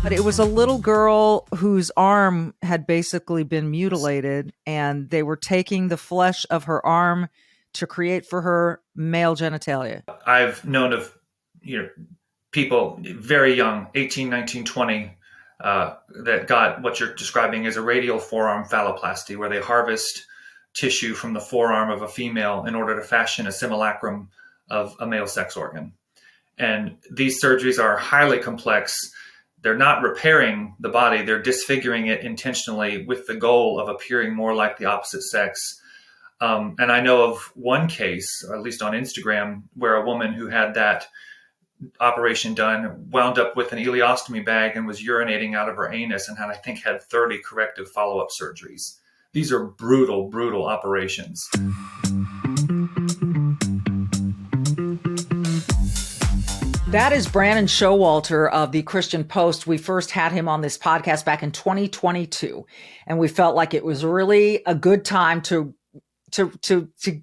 But it was a little girl whose arm had basically been mutilated, and they were taking the flesh of her arm to create for her male genitalia. I've known of, people very young, 18, 19, 20, that got what you're describing as a radial forearm phalloplasty, where they harvest tissue from the forearm of a female in order to fashion a simulacrum of a male sex organ. And these surgeries are highly complex. They're not repairing the body, they're disfiguring it intentionally with the goal of appearing more like the opposite sex. And I know of one case, or at least on Instagram, where a woman who had that operation done wound up with an ileostomy bag and was urinating out of her anus, and had 30 corrective follow-up surgeries. These are brutal, brutal operations. That is Brandon Showalter of the Christian Post. We first had him on this podcast back in 2022, and we felt like it was really a good time to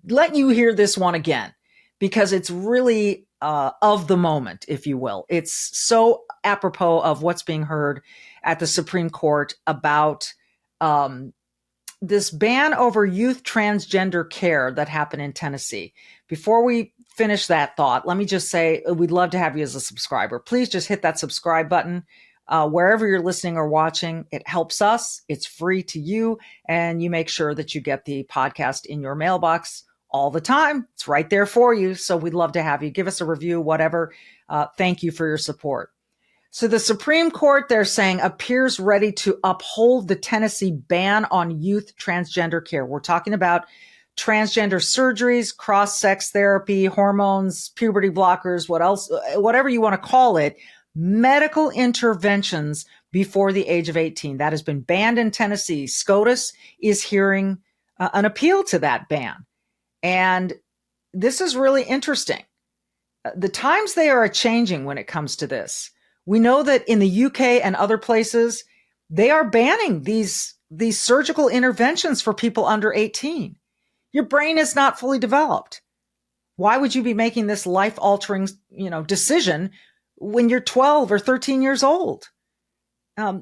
let you hear this one again, because it's really of the moment, if you will. It's so apropos of what's being heard at the Supreme Court about this ban over youth transgender care that happened in Tennessee. Before we finish that thought, let me just say we'd love to have you as a subscriber. Please just hit that subscribe button wherever you're listening or watching. It helps us. It's free to you, and you make sure that you get the podcast in your mailbox all the time. It's right there for you. So we'd love to have you. Give us a review, whatever. Thank you for your support. So the Supreme Court, they're saying, appears ready to uphold the Tennessee ban on youth transgender care. We're talking about transgender surgeries, cross-sex therapy, hormones, puberty blockers, whatever you want to call it, medical interventions before the age of 18. That has been banned in Tennessee. SCOTUS is hearing an appeal to that ban. And this is really interesting. The times they are changing when it comes to this. We know that in the UK and other places, they are banning these surgical interventions for people under 18. Your brain is not fully developed. Why would you be making this life-altering, decision when you're 12 or 13 years old?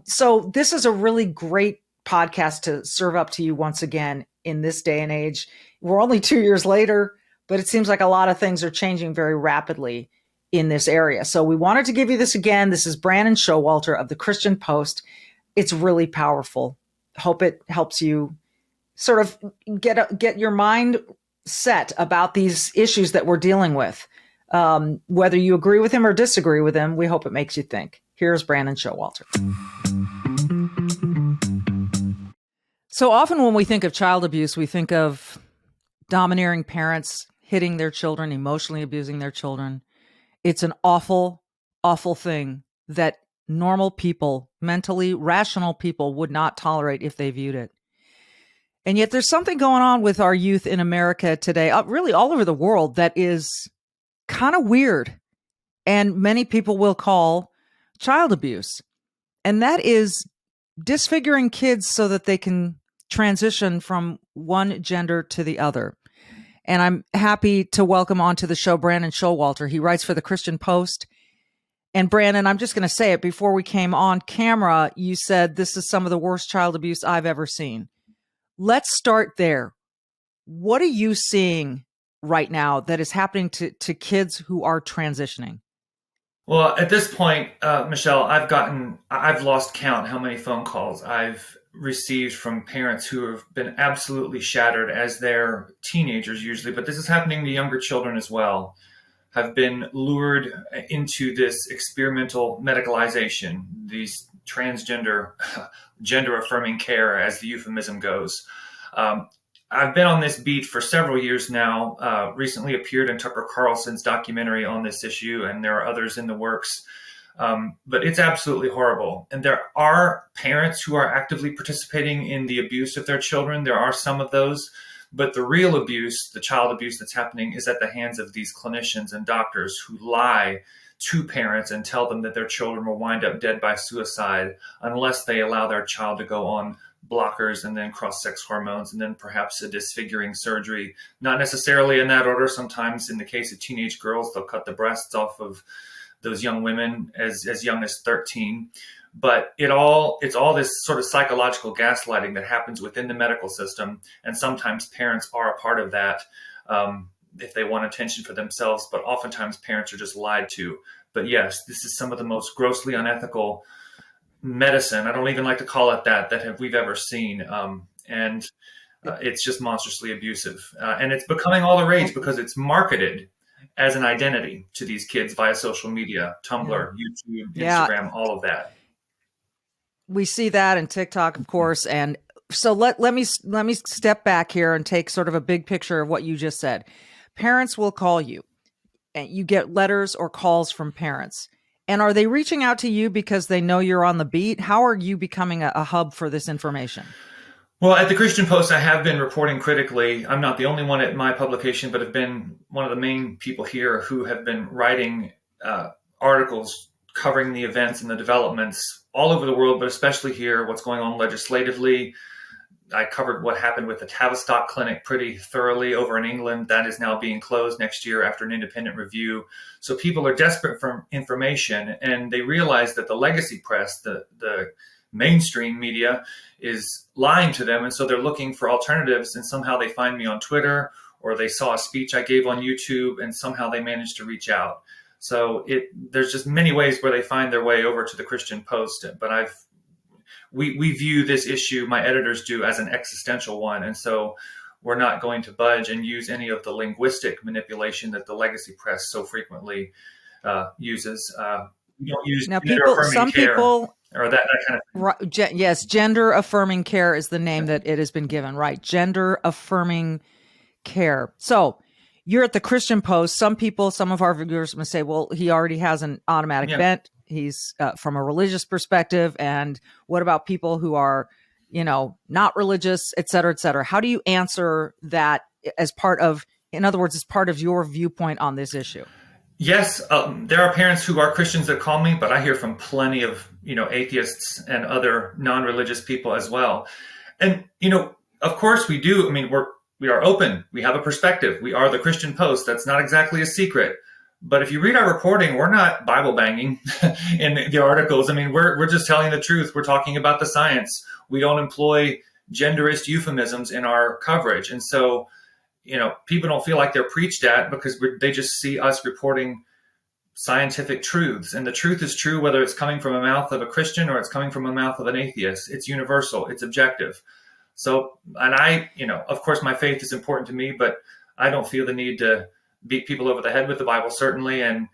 So this is a really great podcast to serve up to you once again in this day and age. We're only 2 years later, but it seems like a lot of things are changing very rapidly in this area. So we wanted to give you this again. This is Brandon Showalter of the Christian Post. It's really powerful. Hope it helps you sort of get your mind set about these issues that we're dealing with. Whether you agree with him or disagree with him, we hope it makes you think. Here's Brandon Showalter. So often when we think of child abuse, we think of domineering parents hitting their children, emotionally abusing their children. It's an awful, awful thing that normal people, mentally rational people, would not tolerate if they viewed it. And yet there's something going on with our youth in America today, really all over the world, that is kind of weird. And many people will call child abuse. And that is disfiguring kids so that they can transition from one gender to the other. And I'm happy to welcome onto the show Brandon Showalter. He writes for the Christian Post. And Brandon, I'm just going to say it, before we came on camera, you said this is some of the worst child abuse I've ever seen. Let's start there. What are you seeing right now that is happening to kids who are transitioning? Well, at this point, Michelle, I've lost count how many phone calls I've received from parents who have been absolutely shattered as they're teenagers usually, but this is happening to younger children as well, have been lured into this experimental medicalization, these transgender, gender-affirming care, as the euphemism goes. I've been on this beat for several years now, recently appeared in Tucker Carlson's documentary on this issue, and there are others in the works. But it's absolutely horrible. And there are parents who are actively participating in the abuse of their children. There are some of those. But the real abuse, the child abuse that's happening, is at the hands of these clinicians and doctors who lie to parents and tell them that their children will wind up dead by suicide unless they allow their child to go on blockers and then cross-sex hormones and then perhaps a disfiguring surgery. Not necessarily in that order. Sometimes in the case of teenage girls, they'll cut the breasts off of those young women as young as 13. But it's all this sort of psychological gaslighting that happens within the medical system. And sometimes parents are a part of that if they want attention for themselves. But oftentimes parents are just lied to. But yes, this is some of the most grossly unethical medicine. I don't even like to call it that we've ever seen. And it's just monstrously abusive. And it's becoming all the rage because it's marketed as an identity to these kids via social media, Tumblr, YouTube, Instagram, all of that. We see that in TikTok, of course. And so let me step back here and take sort of a big picture of what you just said. Parents will call you, and you get letters or calls from parents. And are they reaching out to you because they know you're on the beat? How are you becoming a hub for this information? Well, at the Christian Post, I have been reporting critically. I'm not the only one at my publication, but have been one of the main people here who have been writing articles covering the events and the developments all over the world, but especially here, what's going on legislatively. I covered what happened with the Tavistock Clinic pretty thoroughly over in England. That is now being closed next year after an independent review. So people are desperate for information, and they realize that the legacy press, the mainstream media, is lying to them. And so they're looking for alternatives, and somehow they find me on Twitter, or they saw a speech I gave on YouTube, and somehow they managed to reach out. So there's just many ways where they find their way over to the Christian Post. But we view this issue, my editors do, as an existential one. And so we're not going to budge and use any of the linguistic manipulation that the legacy press so frequently uses. We don't use now people or that kind of thing. Right, yes, gender-affirming care is the name that it has been given, right? Gender-affirming care. So you're at the Christian Post. Some of our viewers must say, well, he already has an automatic bent. He's from a religious perspective. And what about people who are, not religious, et cetera, et cetera? How do you answer that as part of your viewpoint on this issue? Yes, there are parents who are Christians that call me, but I hear from plenty of, atheists and other non-religious people as well. And, of course we do. I mean, we are open. We have a perspective. We are the Christian Post. That's not exactly a secret. But if you read our reporting, we're not Bible banging in the articles. I mean, we're just telling the truth. We're talking about the science. We don't employ genderist euphemisms in our coverage. And so, people don't feel like they're preached at because they just see us reporting scientific truths. And the truth is true, whether it's coming from a mouth of a Christian or it's coming from a mouth of an atheist. It's universal. It's objective. So, and of course, my faith is important to me, but I don't feel the need to beat people over the head with the Bible, certainly. And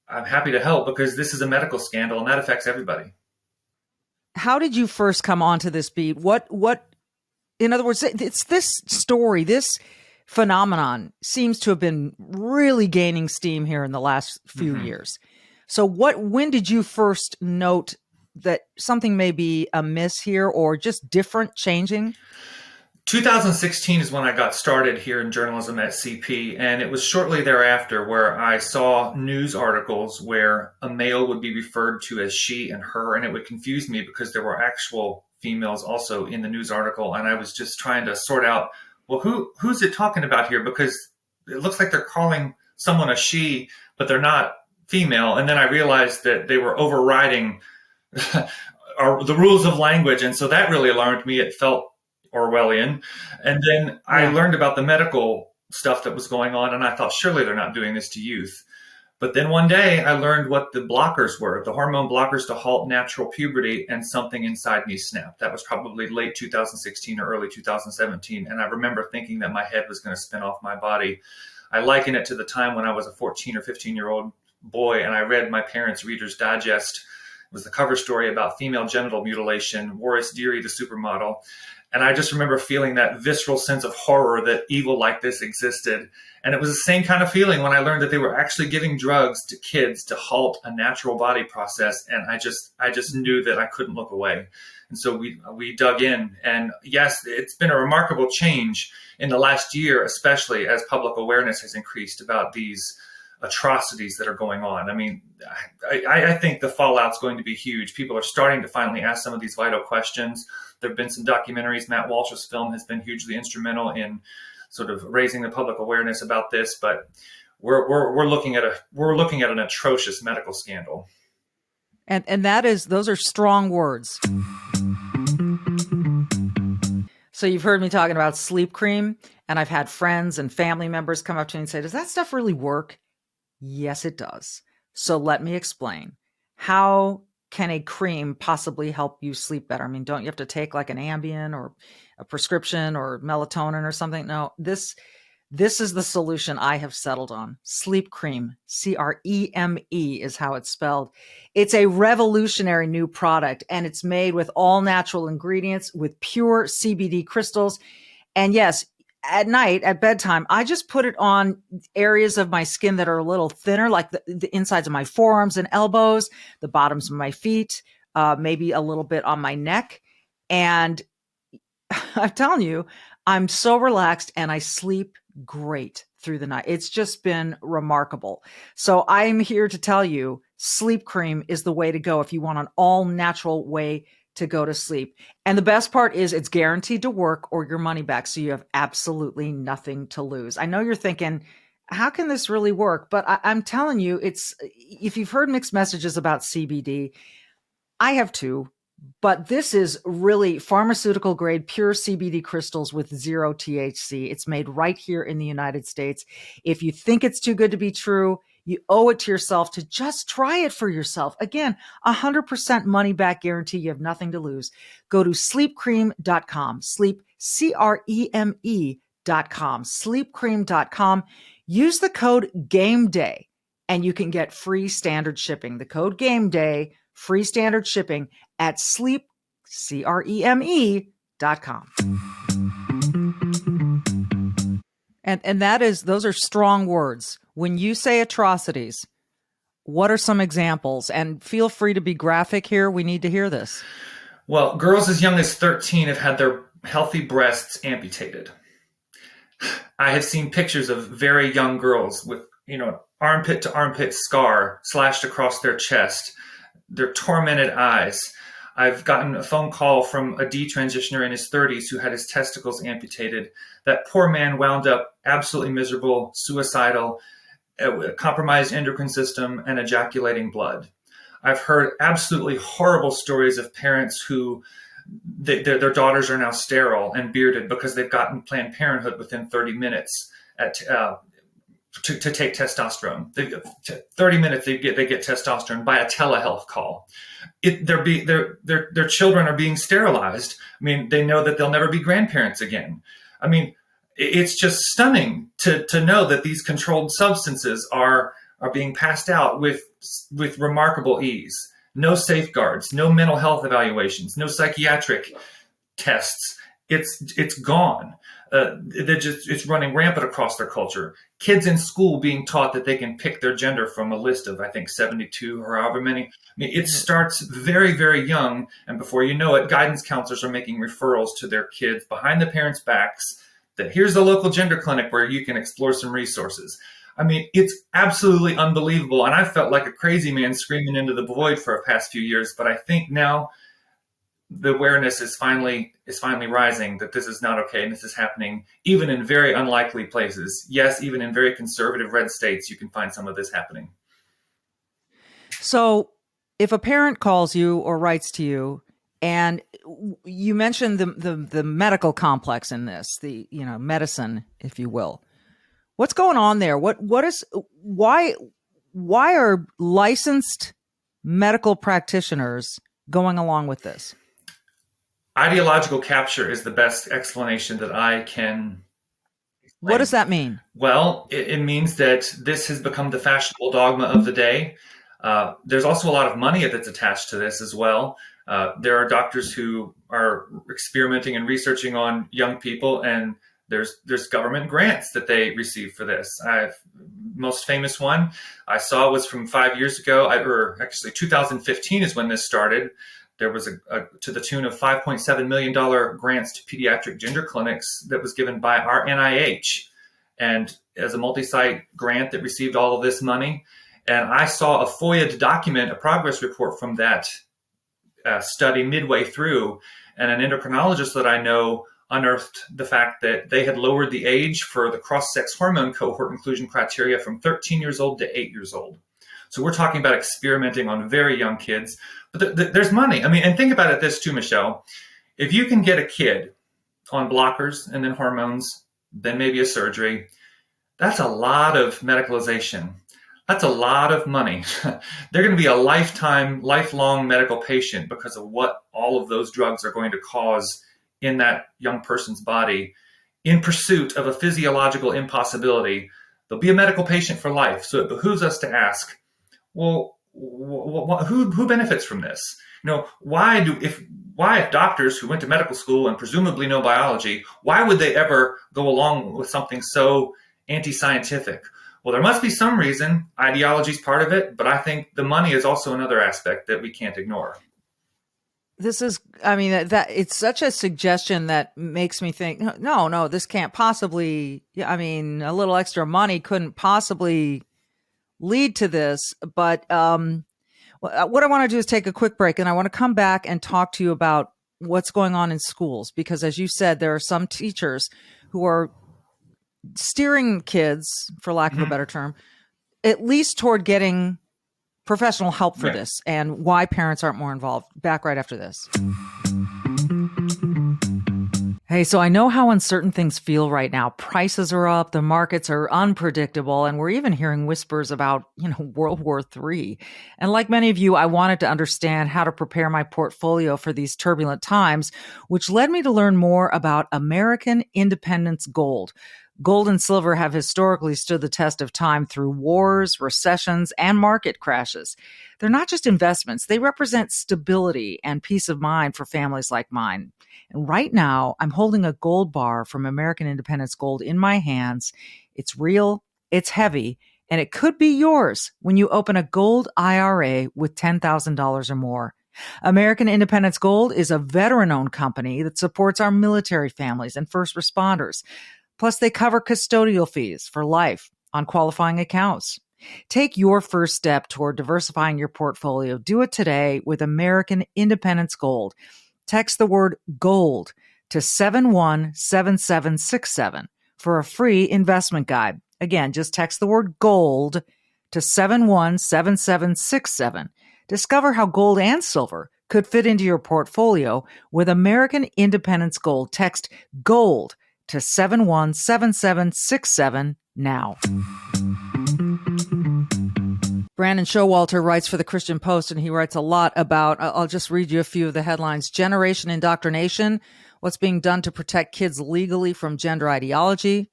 I'm happy to help because this is a medical scandal and that affects everybody. How did you first come onto this beat? What, in other words, it's this story, this phenomenon seems to have been really gaining steam here in the last few years. So when did you first note that something may be amiss here or just different, changing? 2016 is when I got started here in journalism at CP, and it was shortly thereafter where I saw news articles where a male would be referred to as she and her, and it would confuse me because there were actual females also in the news article, and I was just trying to sort out, well, who's it talking about here? Because it looks like they're calling someone a she, but they're not female, and then I realized that they were overriding the rules of language, and so that really alarmed me. It felt Orwellian. And then I learned about the medical stuff that was going on, and I thought, surely they're not doing this to youth. But then one day I learned what the blockers were, the hormone blockers to halt natural puberty, and something inside me snapped. That was probably late 2016 or early 2017. And I remember thinking that my head was going to spin off my body. I liken it to the time when I was a 14 or 15-year-old boy, and I read my parents' Reader's Digest. It was the cover story about female genital mutilation, Waris Deary, the supermodel. And I just remember feeling that visceral sense of horror that evil like this existed. And it was the same kind of feeling when I learned that they were actually giving drugs to kids to halt a natural body process. And I just knew that I couldn't look away. And so we dug in. And yes, it's been a remarkable change in the last year, especially as public awareness has increased about these atrocities that are going on. I mean, I think the fallout's going to be huge. People are starting to finally ask some of these vital questions. There have been some documentaries. Matt Walsh's film has been hugely instrumental in sort of raising the public awareness about this. But we're looking at an atrocious medical scandal. And those are strong words. So you've heard me talking about sleep cream, and I've had friends and family members come up to me and say, does that stuff really work? Yes, it does. So let me explain. How can a cream possibly help you sleep better? I mean, don't you have to take like an Ambien or a prescription or melatonin or something? No, this is the solution I have settled on. Sleep Cream, CREME is how it's spelled. It's a revolutionary new product, and it's made with all natural ingredients with pure CBD crystals. And yes, at night, at bedtime, I just put it on areas of my skin that are a little thinner, like the insides of my forearms and elbows, the bottoms of my feet, maybe a little bit on my neck. And I'm telling you, I'm so relaxed and I sleep great through the night. It's just been remarkable. So I'm here to tell you, Sleep Cream is the way to go if you want an all natural way to go to sleep. And the best part is it's guaranteed to work or your money back. So you have absolutely nothing to lose. I know you're thinking, how can this really work? But I'm telling you, if you've heard mixed messages about CBD, I have too. But this is really pharmaceutical grade, pure CBD crystals with zero THC. It's made right here in the United States. If you think it's too good to be true, you owe it to yourself to just try it for yourself. Again, 100% money back guarantee. You have nothing to lose. Go to sleepcream.com, sleep, CREME.com, sleepcream.com. Use the code GAMEDAY and you can get free standard shipping. The code GAMEDAY, free standard shipping at sleep, CREME.com. And those are strong words. When you say atrocities, what are some examples? And feel free to be graphic here. We need to hear this. Well, girls as young as 13 have had their healthy breasts amputated. I have seen pictures of very young girls with, armpit to armpit scar slashed across their chest, their tormented eyes. I've gotten a phone call from a detransitioner in his 30s who had his testicles amputated. That poor man wound up absolutely miserable, suicidal, compromised endocrine system, and ejaculating blood. I've heard absolutely horrible stories of parents who their daughters are now sterile and bearded because they've gotten Planned Parenthood within 30 minutes to take testosterone. 30 minutes they get testosterone by a telehealth call. Their children are being sterilized. I mean, they know that they'll never be grandparents again. I mean, it's just stunning to know that these controlled substances are being passed out with remarkable ease. No safeguards, no mental health evaluations, no psychiatric tests. It's gone. It's running rampant across their culture. Kids in school being taught that they can pick their gender from a list of, I think, 72 or however many. I mean, it starts very, very young. And before you know it, guidance counselors are making referrals to their kids behind the parents' backs that here's a local gender clinic where you can explore some resources. I mean, it's absolutely unbelievable. And I felt like a crazy man screaming into the void for the past few years. But I think now the awareness is finally rising that this is not okay, and this is happening even in very unlikely places. Yes, even in very conservative red states, you can find some of this happening. So if a parent calls you or writes to you, and you mentioned the medical complex in this, the medicine, if you will, what's going on there? Why are licensed medical practitioners going along with this? Ideological capture is the best explanation that I can explain. What does that mean? Well, it means that this has become the fashionable dogma of the day. There's also a lot of money that's attached to this as well. There are doctors who are experimenting and researching on young people, and there's government grants that they receive for this. Most famous one I saw was from 5 years ago, or actually 2015 is when this started. There was to the tune of $5.7 million grants to pediatric gender clinics that was given by our NIH, and as a multi-site grant that received all of this money. And I saw a FOIA document, a progress report from that study midway through, and an endocrinologist that I know unearthed the fact that they had lowered the age for the cross-sex hormone cohort inclusion criteria from 13 years old to 8 years old. So we're talking about experimenting on very young kids, but there's money. I mean, and think about it this too, Michele. If you can get a kid on blockers and then hormones, then maybe a surgery, that's a lot of medicalization. That's a lot of money. They're going to be a lifelong medical patient because of what all of those drugs are going to cause in that young person's body in pursuit of a physiological impossibility. They'll be a medical patient for life. So it behooves us to ask, well, who benefits from this? Why if doctors who went to medical school and presumably know biology, why would they ever go along with something so anti-scientific? Well, there must be some reason. Ideology is part of it, but I think the money is also another aspect that we can't ignore. That it's such a suggestion that makes me think, no, this can't possibly, a little extra money couldn't possibly lead to this. But what I want to do is take a quick break, and I want to come back and talk to you about what's going on in schools, because as you said, there are some teachers who are steering kids, for lack of a better term, at least toward getting professional help for this, and why parents aren't more involved. Back right after this. Hey, so I know how uncertain things feel right now. Prices are up, the markets are unpredictable, and we're even hearing whispers about, World War III. And like many of you, I wanted to understand how to prepare my portfolio for these turbulent times, which led me to learn more about American Independence Gold. Gold and silver have historically stood the test of time through wars, recessions, and market crashes. They're not just investments. They represent stability and peace of mind for families like mine. And right now, I'm holding a gold bar from American Independence Gold in my hands. It's real, it's heavy, and it could be yours when you open a gold IRA with $10,000 or more. American Independence Gold is a veteran-owned company that supports our military families and first responders. Plus, they cover custodial fees for life on qualifying accounts. Take your first step toward diversifying your portfolio. Do it today with American Independence Gold. Text the word GOLD to 717767 for a free investment guide. Again, just text the word GOLD to 717767. Discover how gold and silver could fit into your portfolio with American Independence Gold. Text GOLD to 717767 now. Brandon Showalter writes for the Christian Post, and he writes a lot about, I'll just read you a few of the headlines. Generation indoctrination, what's being done to protect kids legally from gender ideology.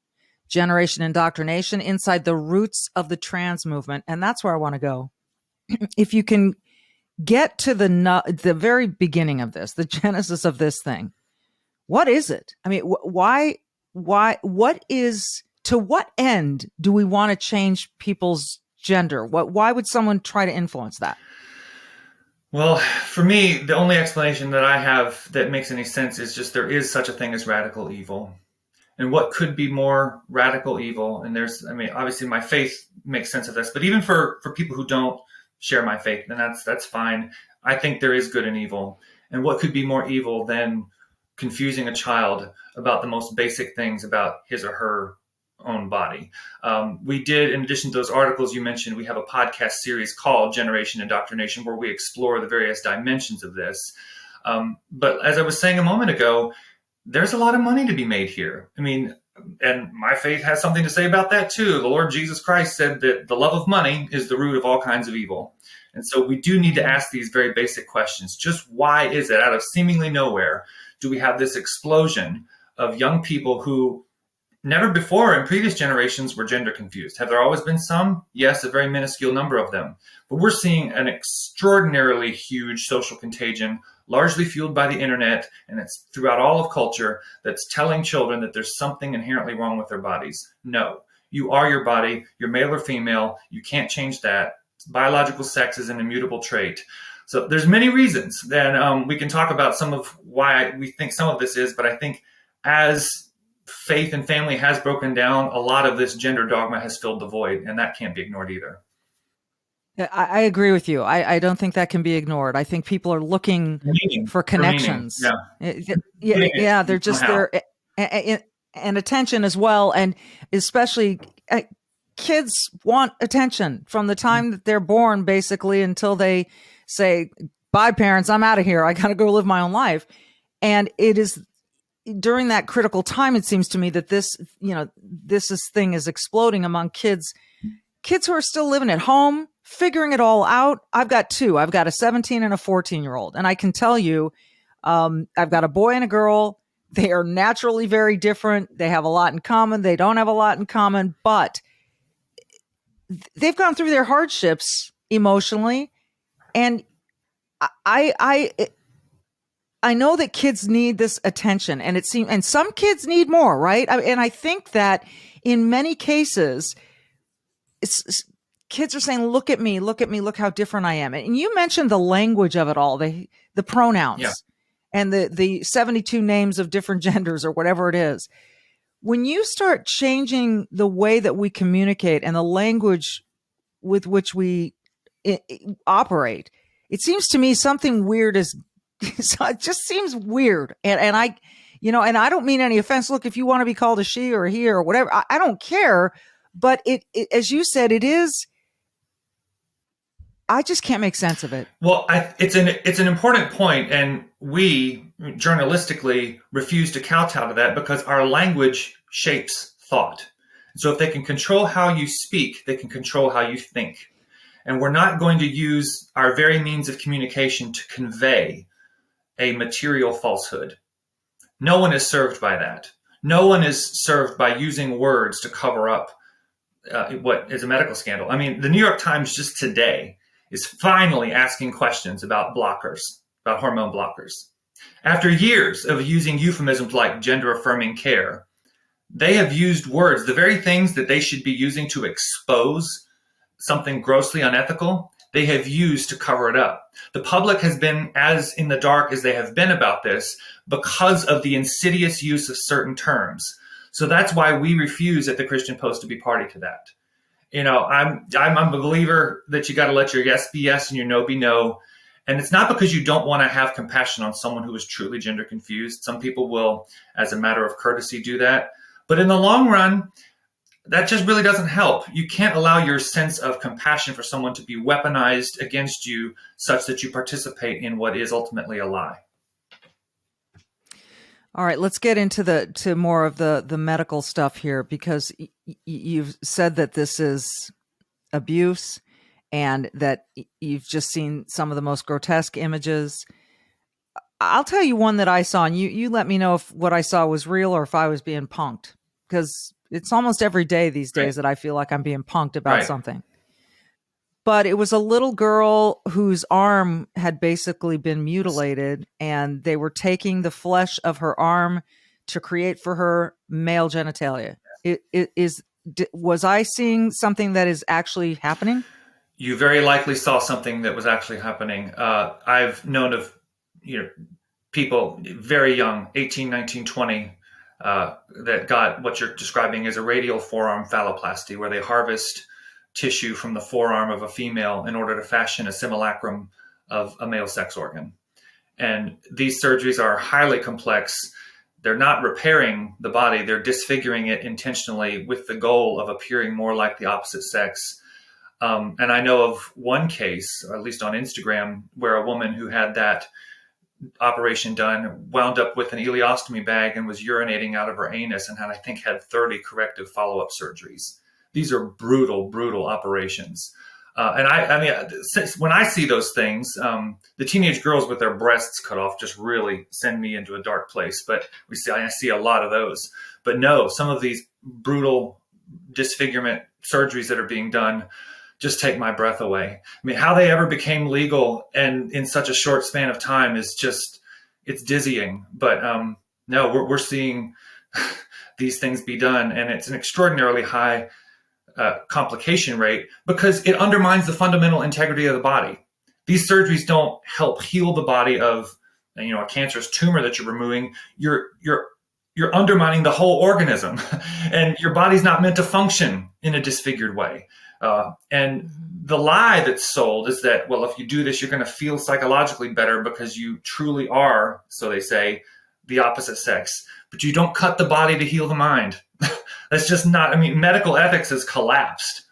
Generation indoctrination, inside the roots of the trans movement. And that's where I want to go. If you can get to the very beginning of this, the genesis of this thing, what is it? I mean, to what end do we want to change people's gender? Why would someone try to influence that? Well, for me, the only explanation that I have that makes any sense is just there is such a thing as radical evil. And what could be more radical evil? And obviously my faith makes sense of this, but even for people who don't share my faith, then that's fine. I think there is good and evil. And what could be more evil than confusing a child about the most basic things about his or her own body? We did, in addition to those articles you mentioned, we have a podcast series called Generation Indoctrination, where we explore the various dimensions of this. But as I was saying a moment ago, there's a lot of money to be made here. And my faith has something to say about that too. The Lord Jesus Christ said that the love of money is the root of all kinds of evil. And so we do need to ask these very basic questions. Just why is it, out of seemingly nowhere, do we have this explosion of young people who never before in previous generations were gender confused? Have there always been some? Yes, a very minuscule number of them. But we're seeing an extraordinarily huge social contagion, largely fueled by the internet, and it's throughout all of culture, that's telling children that there's something inherently wrong with their bodies. No, you are your body, you're male or female, you can't change that. Biological sex is an immutable trait. So there's many reasons. Then we can talk about some of why we think some of this is, but I think as faith and family has broken down, a lot of this gender dogma has filled the void, and that can't be ignored either. I agree with you. I don't think that can be ignored. I think people are looking for connections. Yeah, they're just there, and attention as well. And especially kids want attention from the time that they're born, basically, until they say, bye, parents, I'm out of here. I got to go live my own life. And it is during that critical time, it seems to me that this thing is exploding among kids who are still living at home, figuring it all out. I've got two. I've got a 17 and a 14-year-old. And I can tell you, I've got a boy and a girl. They are naturally very different. They have a lot in common. They don't have a lot in common, but they've gone through their hardships emotionally. And I know that kids need this attention, and and some kids need more, right? And I think that in many cases, kids are saying, look at me, look how different I am. And you mentioned the language of it all, the pronouns and the 72 names of different genders or whatever it is. When you start changing the way that we communicate and the language with which we operate, it seems to me something weird is, it just seems weird. And I don't mean any offense. Look, if you want to be called a she or a he or whatever, I don't care. But it, as you said, it is, I just can't make sense of it. Well, it's an important point, and we journalistically refuse to kowtow to that because our language shapes thought. So if they can control how you speak, they can control how you think. And we're not going to use our very means of communication to convey a material falsehood. No one is served by that. No one is served by using words to cover up what is a medical scandal. I mean, the New York Times just today is finally asking questions about blockers, about hormone blockers. After years of using euphemisms like gender-affirming care, they have used words, the very things that they should be using to expose something grossly unethical, they have used to cover it up. The public has been as in the dark as they have been about this because of the insidious use of certain terms. So that's why we refuse at the Christian Post to be party to that. You know, I'm a believer that you got to let your yes be yes and your no be no. And it's not because you don't want to have compassion on someone who is truly gender confused. Some people will, as a matter of courtesy, do that. But in the long run, that just really doesn't help. You can't allow your sense of compassion for someone to be weaponized against you such that you participate in what is ultimately a lie. All right, let's get into more of the medical stuff here, because you've said that this is abuse and that you've just seen some of the most grotesque images. I'll tell you one that I saw, and you let me know if what I saw was real or if I was being punked, because it's almost every day these days that I feel like I'm being punked about something. But it was a little girl whose arm had basically been mutilated, and they were taking the flesh of her arm to create for her male genitalia. Was I seeing something that is actually happening? You very likely saw something that was actually happening. I've known of people very young, 18, 19, 20, that got what you're describing as a radial forearm phalloplasty, where they harvest tissue from the forearm of a female in order to fashion a simulacrum of a male sex organ. And these surgeries are highly complex. They're not repairing the body, they're disfiguring it intentionally with the goal of appearing more like the opposite sex. And I know of one case, or at least on Instagram, where a woman who had that operation done wound up with an ileostomy bag and was urinating out of her anus and had 30 corrective follow-up surgeries. These are brutal, brutal operations. And I mean, when I see those things, the teenage girls with their breasts cut off just really send me into a dark place. But I see a lot of those. But no, some of these brutal disfigurement surgeries that are being done just take my breath away. I mean, how they ever became legal and in such a short span of time is just, it's dizzying. But no, we're seeing these things be done, and it's an extraordinarily high complication rate because it undermines the fundamental integrity of the body. These surgeries don't help heal the body of a cancerous tumor that you're removing. You're undermining the whole organism, and your body's not meant to function in a disfigured way. And the lie that's sold is that, well, if you do this, you're going to feel psychologically better because you truly are, so they say, the opposite sex. But you don't cut the body to heal the mind. That's just not, medical ethics has collapsed.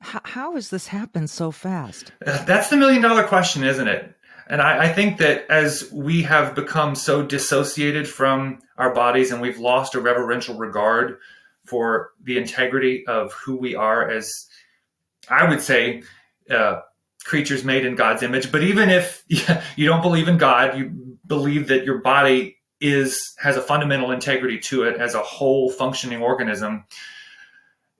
How has this happened so fast? That's the $1,000,000 question, isn't it? And I think that as we have become so dissociated from our bodies and we've lost a reverential regard for the integrity of who we are as, I would say, creatures made in God's image. But even if you don't believe in God, you believe that your body has a fundamental integrity to it as a whole functioning organism,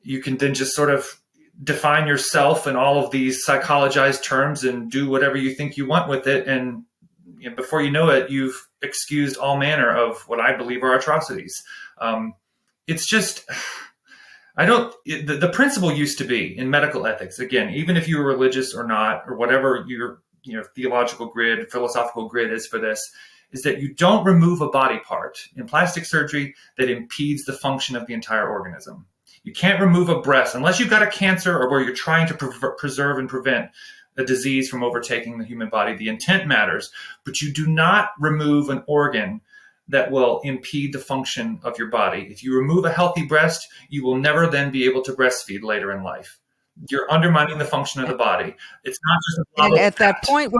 you can then just sort of define yourself in all of these psychologized terms and do whatever you think you want with it. And before you know it, you've excused all manner of what I believe are atrocities. It's just, the principle used to be in medical ethics, again, even if you were religious or not, or whatever your theological grid, philosophical grid is for this, is that you don't remove a body part in plastic surgery that impedes the function of the entire organism. You can't remove a breast unless you've got a cancer or where you're trying to preserve and prevent a disease from overtaking the human body. The intent matters, but you do not remove an organ that will impede the function of your body. If you remove a healthy breast, you will never then be able to breastfeed later in life. You're undermining the function of the body. It's not just a and at that point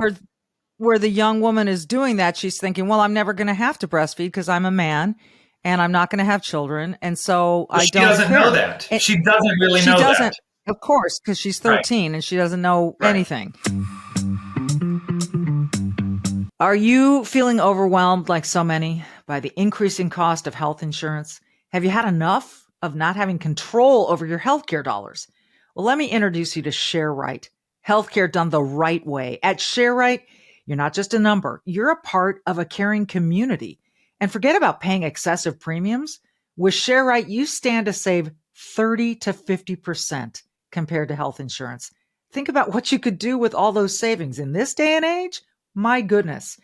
where the young woman is doing that, she's thinking, well, I'm never going to have to breastfeed because I'm a man and I'm not going to have children. And so I don't care. She doesn't know that. She doesn't really know that. She doesn't, of course, because she's 13 and she doesn't know anything. Are you feeling overwhelmed like so many by the increasing cost of health insurance? Have you had enough of not having control over your healthcare dollars? Well, let me introduce you to ShareRight, healthcare done the right way. At ShareRight, you're not just a number. You're a part of a caring community. And forget about paying excessive premiums. With ShareRight, you stand to save 30 to 50% compared to health insurance. Think about what you could do with all those savings in this day and age. My goodness.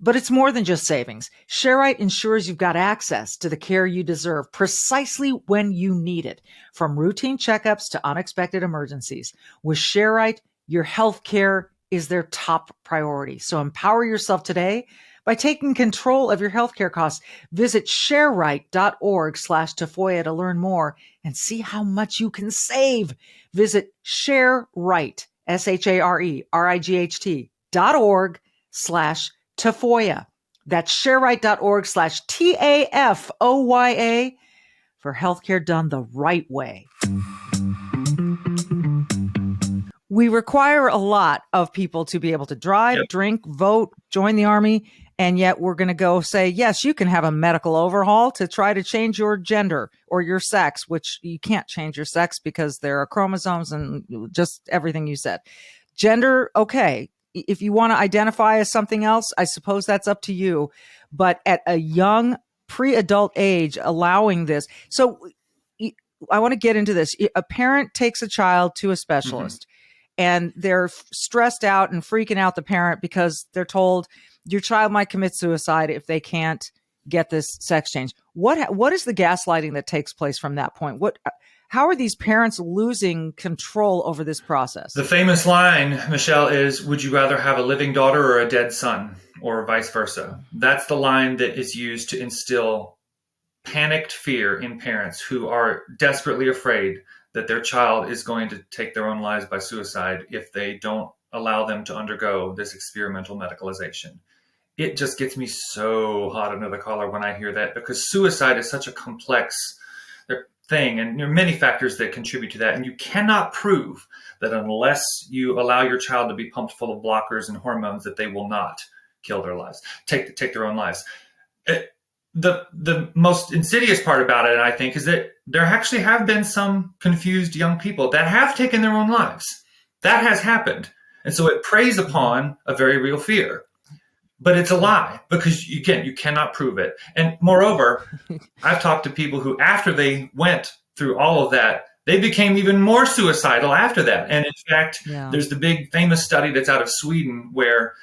But it's more than just savings. ShareRight ensures you've got access to the care you deserve precisely when you need it, from routine checkups to unexpected emergencies. With ShareRight, your health care is their top priority. So empower yourself today by taking control of your healthcare costs. Visit shareright.org/Tafoya to learn more and see how much you can save. Visit ShareRight, ShareRight.org/Tafoya. That's shareright.org/TAFOYA for healthcare done the right way. We require a lot of people to be able to drive, drink, vote, join the army, and yet we're going to go say, yes, you can have a medical overhaul to try to change your gender or your sex, which you can't change your sex because there are chromosomes and just everything you said. Gender, okay. If you want to identify as something else, I suppose that's up to you. But at a young pre-adult age, allowing this. So I want to get into this. A parent takes a child to a specialist. And they're stressed out and freaking out the parent because they're told your child might commit suicide if they can't get this sex change. What is the gaslighting that takes place from that point? How are these parents losing control over this process? The famous line, Michele, is, would you rather have a living daughter or a dead son, or vice versa? That's the line that is used to instill panicked fear in parents who are desperately afraid that their child is going to take their own lives by suicide if they don't allow them to undergo this experimental medicalization. It just gets me so hot under the collar when I hear that, because suicide is such a complex thing, and there are many factors that contribute to that. And you cannot prove that unless you allow your child to be pumped full of blockers and hormones, that they will not kill their lives, take their own lives. The most insidious part about it, I think, is that there actually have been some confused young people that have taken their own lives. That has happened. And so it preys upon a very real fear. But it's a lie because, again, you cannot prove it. And moreover, I've talked to people who, after they went through all of that, they became even more suicidal after that. And in fact, there's the big famous study that's out of Sweden where,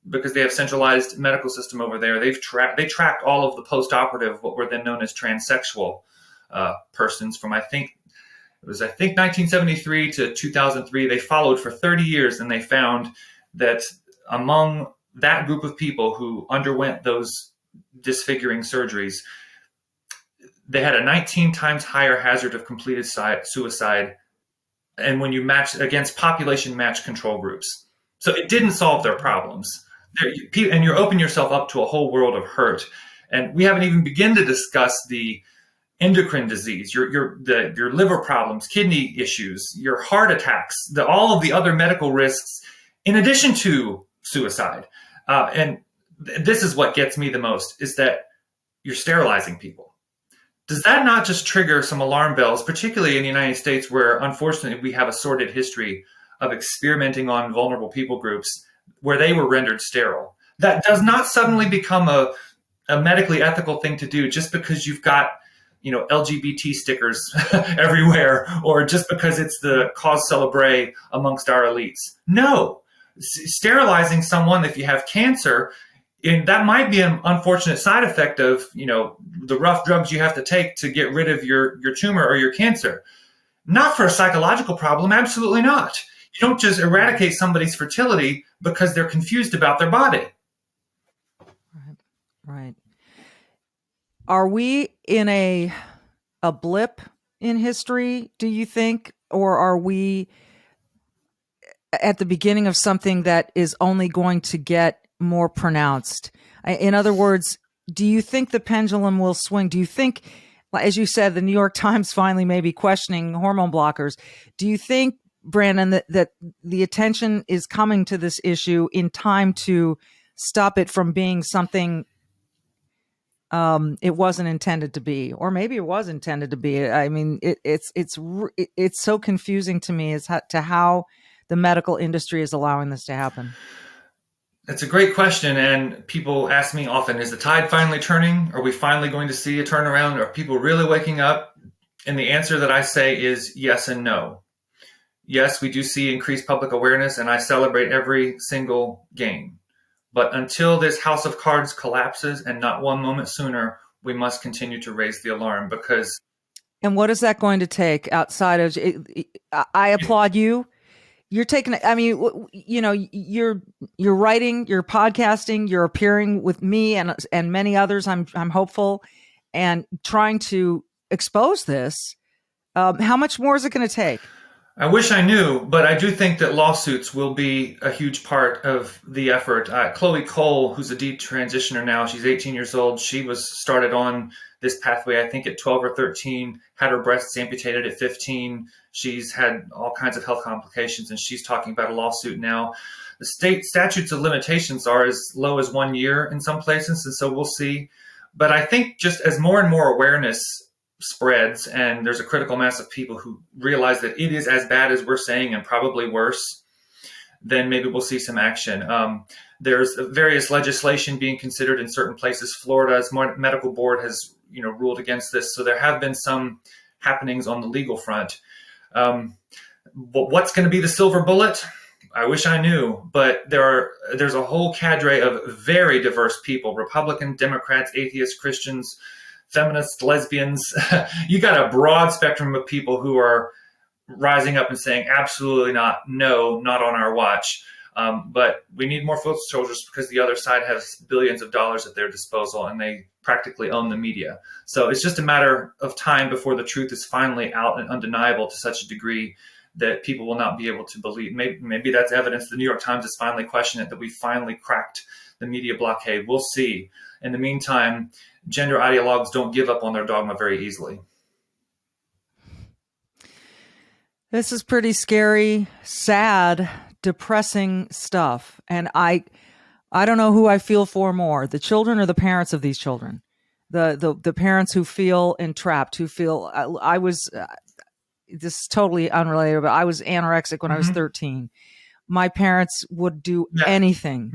because they have centralized medical system over there, they tracked all of the post-operative, what were then known as transsexual persons from, I think 1973 to 2003. They followed for 30 years, and they found that among that group of people who underwent those disfiguring surgeries, they had a 19 times higher hazard of completed suicide, and when you match against population match control groups. So it didn't solve their problems. And you're opening yourself up to a whole world of hurt. And we haven't even begun to discuss the endocrine disease, your liver problems, kidney issues, your heart attacks, all of the other medical risks, in addition to suicide. And this is what gets me the most, is that you're sterilizing people. Does that not just trigger some alarm bells, particularly in the United States, where unfortunately we have a sordid history of experimenting on vulnerable people groups where they were rendered sterile? That does not suddenly become a medically ethical thing to do just because you've got, LGBT stickers everywhere, or just because it's the cause célèbre amongst our elites. No, sterilizing someone if you have cancer, and that might be an unfortunate side effect of, the rough drugs you have to take to get rid of your tumor or your cancer. Not for a psychological problem, absolutely not. You don't just eradicate somebody's fertility because they're confused about their body. Right. Are we in a blip in history, do you think? Or are we at the beginning of something that is only going to get more pronounced? In other words, do you think the pendulum will swing? Do you think, as you said, the New York Times finally may be questioning hormone blockers? Do you think, Brandon, that the attention is coming to this issue in time to stop it from being something it wasn't intended to be, or maybe it was intended to be? I mean, it's so confusing to me as to how the medical industry is allowing this to happen. That's a great question, and people ask me often, is the tide finally turning? Are we finally going to see a turnaround? Are people really waking up? And the answer that I say is yes and no. Yes, we do see increased public awareness, and I celebrate every single game. But until this house of cards collapses, and not one moment sooner, we must continue to raise the alarm. Because, and what is that going to take outside of? I applaud you. You're taking. I mean, you're writing, you're podcasting, you're appearing with me and many others. I'm hopeful, and trying to expose this. How much more is it going to take? I wish I knew, but I do think that lawsuits will be a huge part of the effort. Chloe Cole, who's a detransitioner now, she's 18 years old. She was started on this pathway, I think, at 12 or 13, had her breasts amputated at 15. She's had all kinds of health complications, and she's talking about a lawsuit now. The state statutes of limitations are as low as 1 year in some places, and so we'll see. But I think just as more and more awareness spreads, and there's a critical mass of people who realize that it is as bad as we're saying and probably worse, then maybe we'll see some action. There's various legislation being considered in certain places. Florida's medical board has ruled against this, so there have been some happenings on the legal front. But what's going to be the silver bullet? I wish I knew, but there's a whole cadre of very diverse people: Republican, Democrats, atheists, Christians, feminists, lesbians. You got a broad spectrum of people who are rising up and saying, absolutely not, no, not on our watch. But we need more foot soldiers because the other side has billions of dollars at their disposal, and they practically own the media. So it's just a matter of time before the truth is finally out and undeniable to such a degree that people will not be able to believe. Maybe that's evidence the New York Times is finally questioning it, that we finally cracked the media blockade. We'll see. In the meantime, gender ideologues don't give up on their dogma very easily. This is pretty scary, sad, depressing stuff. And I don't know who I feel for more, the children or the parents of these children. The parents who feel entrapped, who feel I was this is totally unrelated, but I was anorexic when I was 13. My parents would do anything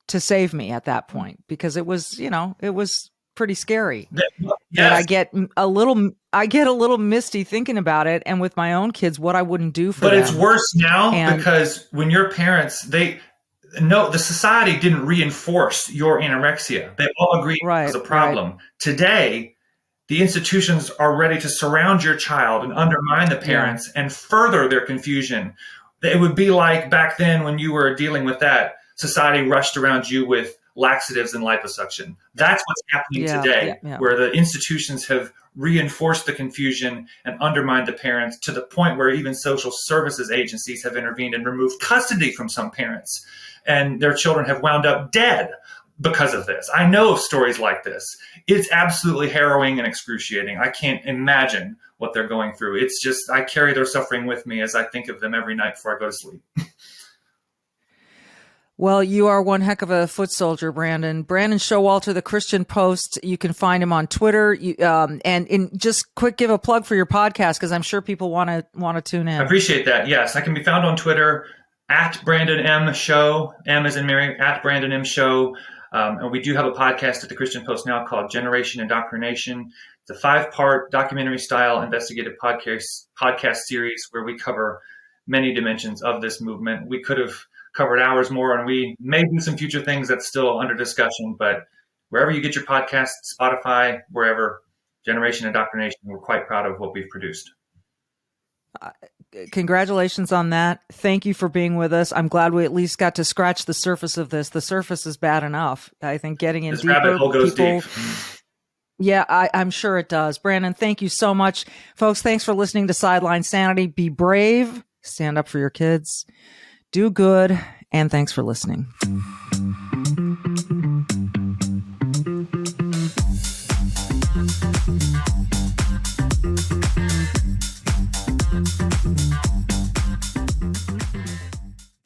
to save me at that point, because it was, it was pretty scary. Yes. And I get a little misty thinking about it, and with my own kids, what I wouldn't do for them. But it's worse now because when your parents, the society didn't reinforce your anorexia. They all agreed it was a problem. Right. Today, the institutions are ready to surround your child and undermine the parents and further their confusion. It would be like back then when you were dealing with that, society rushed around you with laxatives and liposuction. That's what's happening today, yeah. where the institutions have reinforced the confusion and undermined the parents to the point where even social services agencies have intervened and removed custody from some parents, and their children have wound up dead because of this. I know of stories like this. It's absolutely harrowing and excruciating. I can't imagine what they're going through. It's just, I carry their suffering with me as I think of them every night before I go to sleep. Well, you are one heck of a foot soldier, Brandon. Brandon Showalter, the Christian Post. You can find him on Twitter. And just quick, give a plug for your podcast, because I'm sure people want to tune in. I appreciate that. Yes, I can be found on Twitter at Brandon M Show. M as in Mary, at Brandon M Show. And we do have a podcast at the Christian Post now called Generation Indoctrination. It's a 5-part documentary-style investigative podcast series where we cover many dimensions of this movement. We could have covered hours more, and we may do some future things that's still under discussion. But wherever you get your podcasts, Spotify, wherever, Generation Indoctrination, we're quite proud of what we've produced. Congratulations on that. Thank you for being with us. I'm glad we at least got to scratch the surface of this. The surface is bad enough. I think getting in this deeper, rabbit hole goes deep. Yeah, I'm sure it does. Brandon, thank you so much. Folks, thanks for listening to Sideline Sanity. Be brave, stand up for your kids, do good, and thanks for listening.